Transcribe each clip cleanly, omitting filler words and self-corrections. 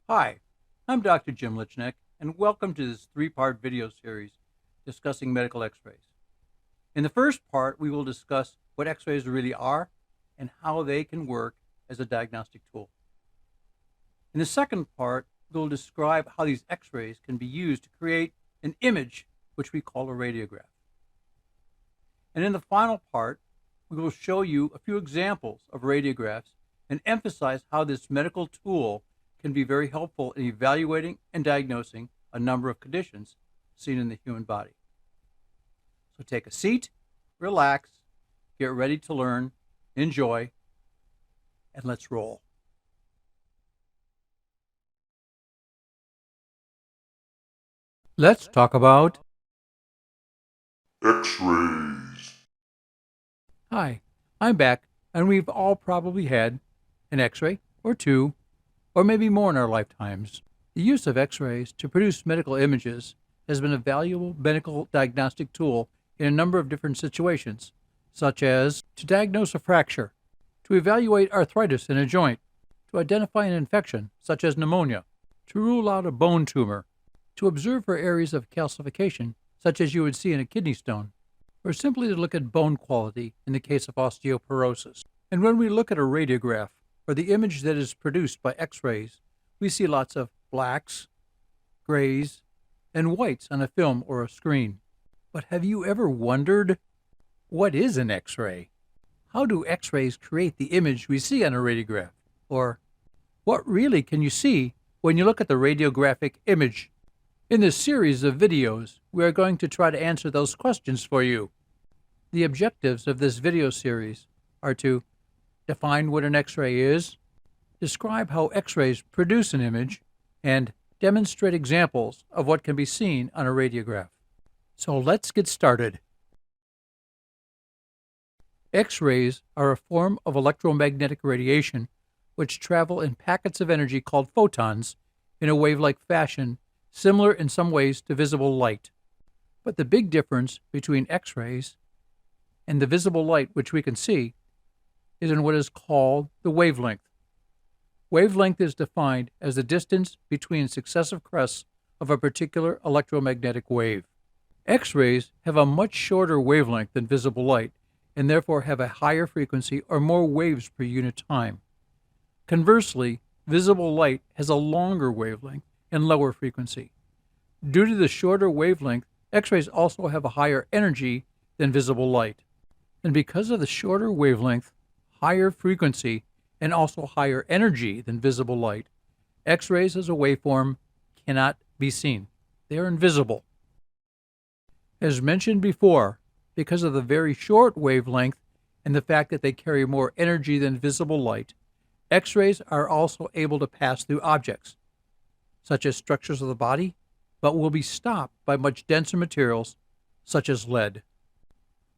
Hi, I'm Dr. Jim Lichneck, and welcome to this three-part video series discussing medical x-rays. In the first part, we will discuss what x-rays really are and how they can work as a diagnostic tool. In the second part, we'll describe how these x-rays can be used to create an image, which we call a radiograph. And in the final part, we will show you a few examples of radiographs and emphasize how this medical tool can be very helpful in evaluating and diagnosing a number of conditions seen in the human body. So take a seat, relax, get ready to learn, enjoy, and let's roll. Let's talk about X-rays. Hi, I'm back, and we've all probably had an x-ray or two, or maybe more in our lifetimes. The use of x-rays to produce medical images has been a valuable medical diagnostic tool in a number of different situations, such as to diagnose a fracture, to evaluate arthritis in a joint, to identify an infection, such as pneumonia, to rule out a bone tumor, to observe for areas of calcification, such as you would see in a kidney stone, or simply to look at bone quality in the case of osteoporosis. And when we look at a radiograph, or the image that is produced by x-rays, we see lots of blacks, grays, and whites on a film or a screen. But have you ever wondered, what is an x-ray? How do x-rays create the image we see on a radiograph? Or what really can you see when you look at the radiographic image? In this series of videos, we are going to try to answer those questions for you. The objectives of this video series are to define what an X-ray is, describe how X-rays produce an image, and demonstrate examples of what can be seen on a radiograph. So let's get started. X-rays are a form of electromagnetic radiation which travel in packets of energy called photons in a wave-like fashion, similar in some ways to visible light. But the big difference between X-rays and the visible light which we can see is in what is called the wavelength. Wavelength is defined as the distance between successive crests of a particular electromagnetic wave. X-rays have a much shorter wavelength than visible light and therefore have a higher frequency or more waves per unit time. Conversely, visible light has a longer wavelength and lower frequency. Due to the shorter wavelength, X-rays also have a higher energy than visible light. And because of the shorter wavelength, higher frequency, and also higher energy than visible light, X-rays as a waveform cannot be seen. They are invisible. As mentioned before, because of the very short wavelength and the fact that they carry more energy than visible light, X-rays are also able to pass through objects, such as structures of the body, but will be stopped by much denser materials, such as lead.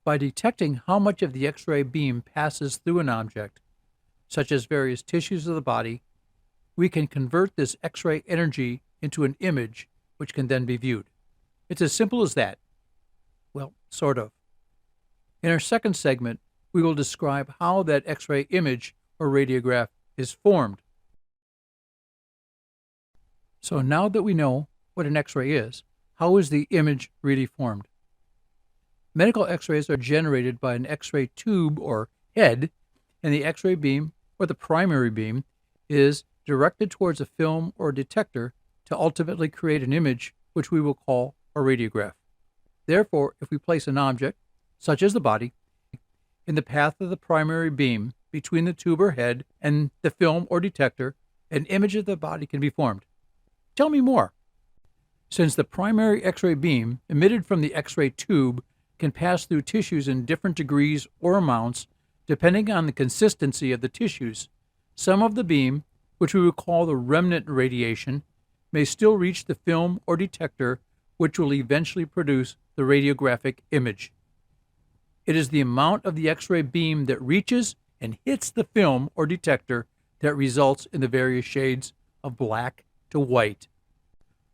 By detecting how much of the X-ray beam passes through an object, such as various tissues of the body, we can convert this X-ray energy into an image which can then be viewed. It's as simple as that. Well, sort of. In our second segment, we will describe how that X-ray image or radiograph is formed. So now that we know what an X-ray is, how is the image really formed? Medical X-rays are generated by an X-ray tube or head, and the X-ray beam, or the primary beam, is directed towards a film or detector to ultimately create an image which we will call a radiograph. Therefore, if we place an object, such as the body, in the path of the primary beam between the tube or head and the film or detector, an image of the body can be formed. Tell me more. Since the primary X-ray beam emitted from the X-ray tube can pass through tissues in different degrees or amounts depending on the consistency of the tissues, some of the beam, which we would call the remnant radiation, may still reach the film or detector, which will eventually produce the radiographic image. It is the amount of the X-ray beam that reaches and hits the film or detector that results in the various shades of black to white.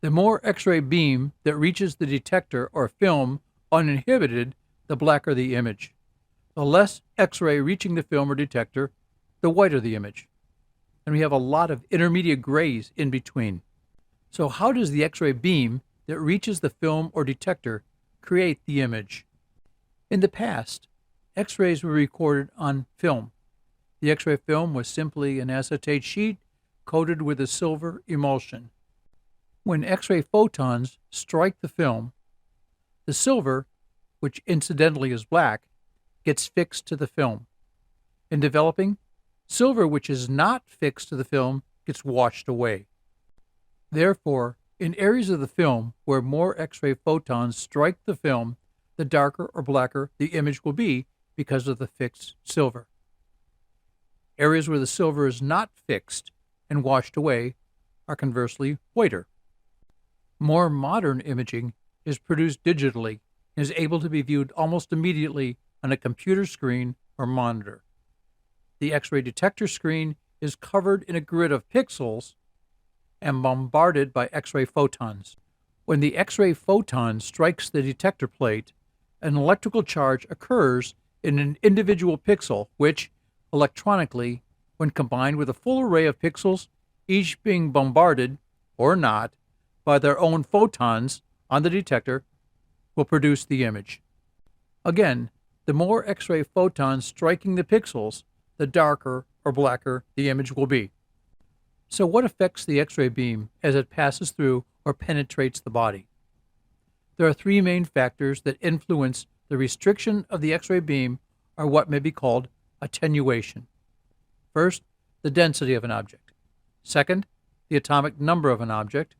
The more X-ray beam that reaches the detector or film uninhibited, the blacker the image. The less X-ray reaching the film or detector, the whiter the image. and we have a lot of intermediate grays in between. So how does the X-ray beam that reaches the film or detector create the image? In the past, X-rays were recorded on film. The X-ray film was simply an acetate sheet coated with a silver emulsion. When X-ray photons strike the film, the silver, which incidentally is black, gets fixed to the film. In developing, silver which is not fixed to the film gets washed away. Therefore, in areas of the film where more X-ray photons strike the film, the darker or blacker the image will be because of the fixed silver. Areas where the silver is not fixed and washed away are conversely whiter. More modern imaging is produced digitally and is able to be viewed almost immediately on a computer screen or monitor. The X-ray detector screen is covered in a grid of pixels and bombarded by X-ray photons. When the X-ray photon strikes the detector plate, an electrical charge occurs in an individual pixel, which, electronically, when combined with a full array of pixels, each being bombarded, or not, by their own photons on the detector, will produce the image. Again, the more X-ray photons striking the pixels, the darker or blacker the image will be. So what affects the X-ray beam as it passes through or penetrates the body? There are three main factors that influence the restriction of the X-ray beam, or what may be called attenuation. First, the density of an object. Second, the atomic number of an object.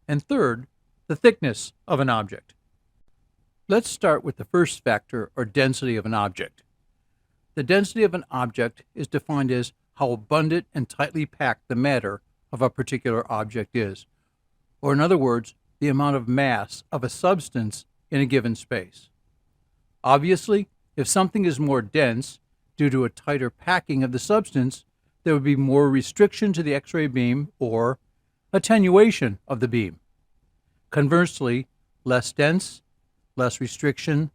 And third, the thickness of an object. Let's start with the first factor, or density of an object. The density of an object is defined as how abundant and tightly packed the matter of a particular object is, or in other words, the amount of mass of a substance in a given space. Obviously, if something is more dense due to a tighter packing of the substance, there would be more restriction to the X-ray beam, or attenuation of the beam. Conversely, less dense, less restriction,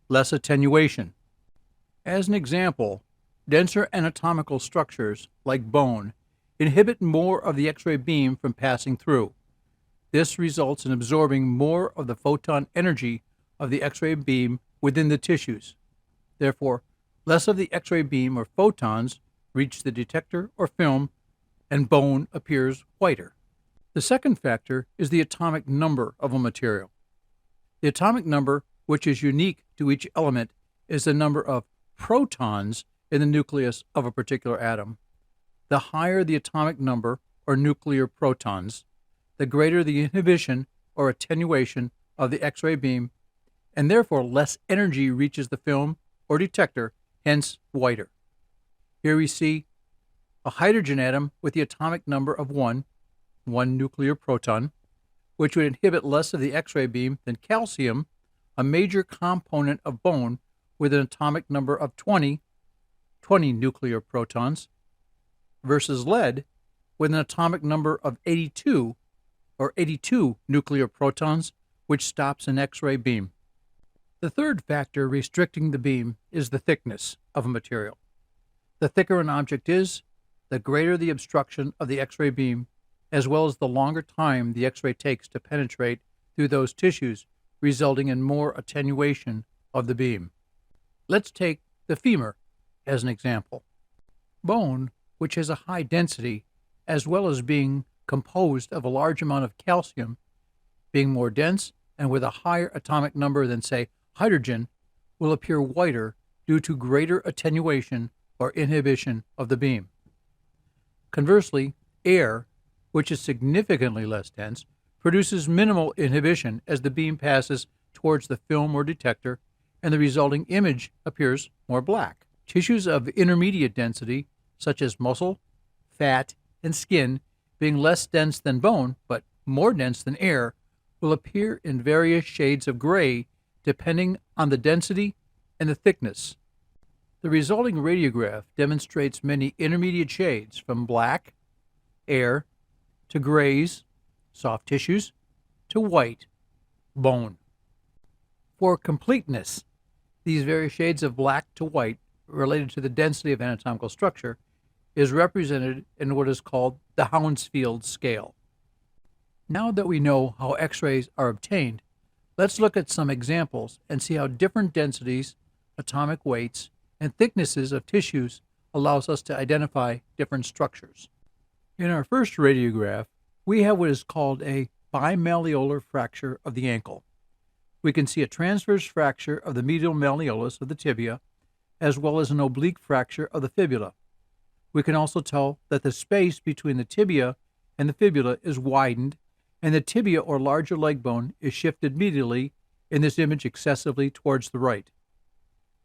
less attenuation. As an example, denser anatomical structures, like bone, inhibit more of the X-ray beam from passing through. This results in absorbing more of the photon energy of the X-ray beam within the tissues. Therefore, less of the X-ray beam or photons reach the detector or film, and bone appears whiter. The second factor is the atomic number of a material. The atomic number, which is unique to each element, is the number of protons in the nucleus of a particular atom. The higher the atomic number, or nuclear protons, the greater the inhibition or attenuation of the X-ray beam, and therefore less energy reaches the film or detector, hence whiter. Here we see a hydrogen atom with the atomic number of 1 nuclear proton, which would inhibit less of the X-ray beam than calcium, a major component of bone with an atomic number of 20 nuclear protons, versus lead with an atomic number of 82 nuclear protons, which stops an X-ray beam. The third factor restricting the beam is the thickness of a material. The thicker an object is, the greater the obstruction of the X-ray beam, as well as the longer time the X-ray takes to penetrate through those tissues, resulting in more attenuation of the beam. Let's take the femur as an example. Bone, which has a high density, as well as being composed of a large amount of calcium, being more dense and with a higher atomic number than, say, hydrogen, will appear whiter due to greater attenuation or inhibition of the beam. Conversely, air, which is significantly less dense, produces minimal inhibition as the beam passes towards the film or detector, and the resulting image appears more black. Tissues of intermediate density, such as muscle, fat, and skin, being less dense than bone, but more dense than air, will appear in various shades of gray depending on the density and the thickness. The resulting radiograph demonstrates many intermediate shades from black, air, to grays, soft tissues, to white, bone. For completeness, these various shades of black to white related to the density of anatomical structure is represented in what is called the Hounsfield scale. Now that we know how X-rays are obtained, let's look at some examples and see how different densities, atomic weights, and thicknesses of tissues allows us to identify different structures. In our first radiograph, we have what is called a bimalleolar fracture of the ankle. We can see a transverse fracture of the medial malleolus of the tibia, as well as an oblique fracture of the fibula. We can also tell that the space between the tibia and the fibula is widened, and the tibia or larger leg bone is shifted medially in this image excessively towards the right.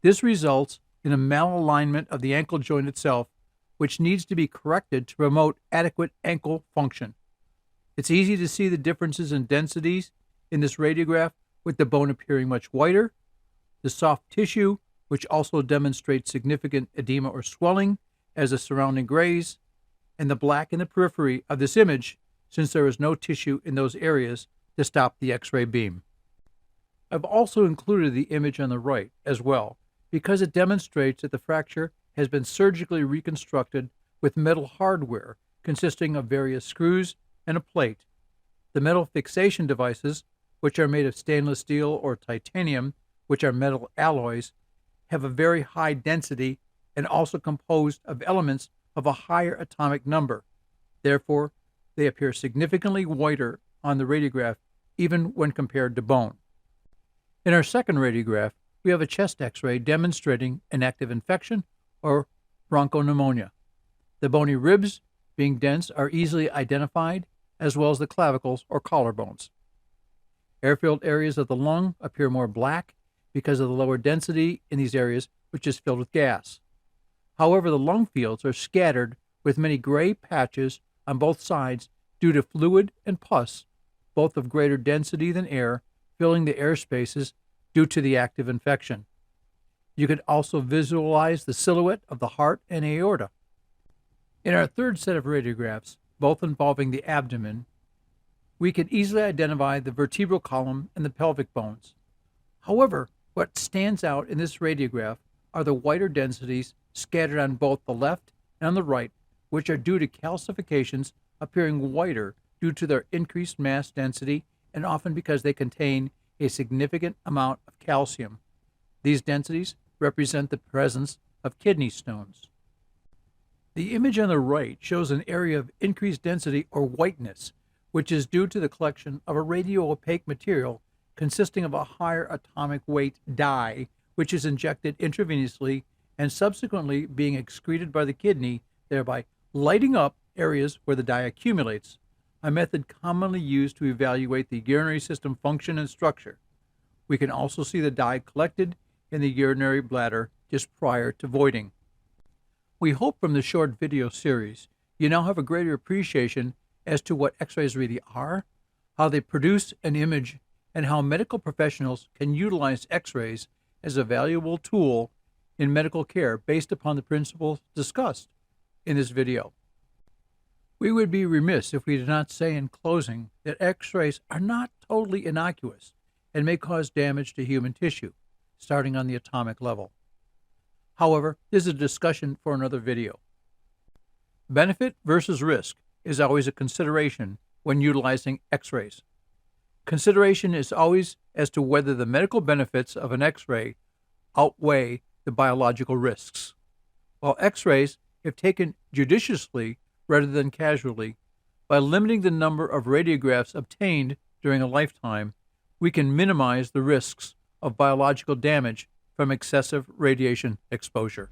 This results in a malalignment of the ankle joint itself, which needs to be corrected to promote adequate ankle function. It's easy to see the differences in densities in this radiograph, with the bone appearing much whiter, the soft tissue, which also demonstrates significant edema or swelling as the surrounding grays, and the black in the periphery of this image, since there is no tissue in those areas to stop the X-ray beam. I've also included the image on the right as well, because it demonstrates that the fracture has been surgically reconstructed with metal hardware consisting of various screws and a plate. The metal fixation devices, which are made of stainless steel or titanium, which are metal alloys, have a very high density and also composed of elements of a higher atomic number. Therefore, they appear significantly whiter on the radiograph even when compared to bone. In our second radiograph, we have a chest X-ray demonstrating an active infection or bronchopneumonia. The bony ribs, being dense, are easily identified, as well as the clavicles or collarbones. Air-filled areas of the lung appear more black because of the lower density in these areas, which is filled with gas. However, the lung fields are scattered with many gray patches on both sides due to fluid and pus, both of greater density than air, filling the air spaces due to the active infection. You can also visualize the silhouette of the heart and aorta. In our third set of radiographs, both involving the abdomen, we can easily identify the vertebral column and the pelvic bones. However, what stands out in this radiograph are the whiter densities scattered on both the left and on the right, which are due to calcifications appearing whiter due to their increased mass density and often because they contain a significant amount of calcium. These densities represent the presence of kidney stones. The image on the right shows an area of increased density or whiteness, which is due to the collection of a radio-opaque material consisting of a higher atomic weight dye, which is injected intravenously and subsequently being excreted by the kidney, thereby lighting up areas where the dye accumulates, a method commonly used to evaluate the urinary system function and structure. We can also see the dye collected in the urinary bladder just prior to voiding. We hope from the short video series you now have a greater appreciation as to what X-rays really are, how they produce an image, and how medical professionals can utilize X-rays as a valuable tool in medical care based upon the principles discussed in this video. We would be remiss if we did not say in closing that X-rays are not totally innocuous and may cause damage to human tissue, starting on the atomic level. However, this is a discussion for another video. Benefit versus risk is always a consideration when utilizing X-rays. Consideration is always as to whether the medical benefits of an X-ray outweigh the biological risks. While X-rays, if taken judiciously rather than casually, by limiting the number of radiographs obtained during a lifetime, we can minimize the risks of biological damage from excessive radiation exposure.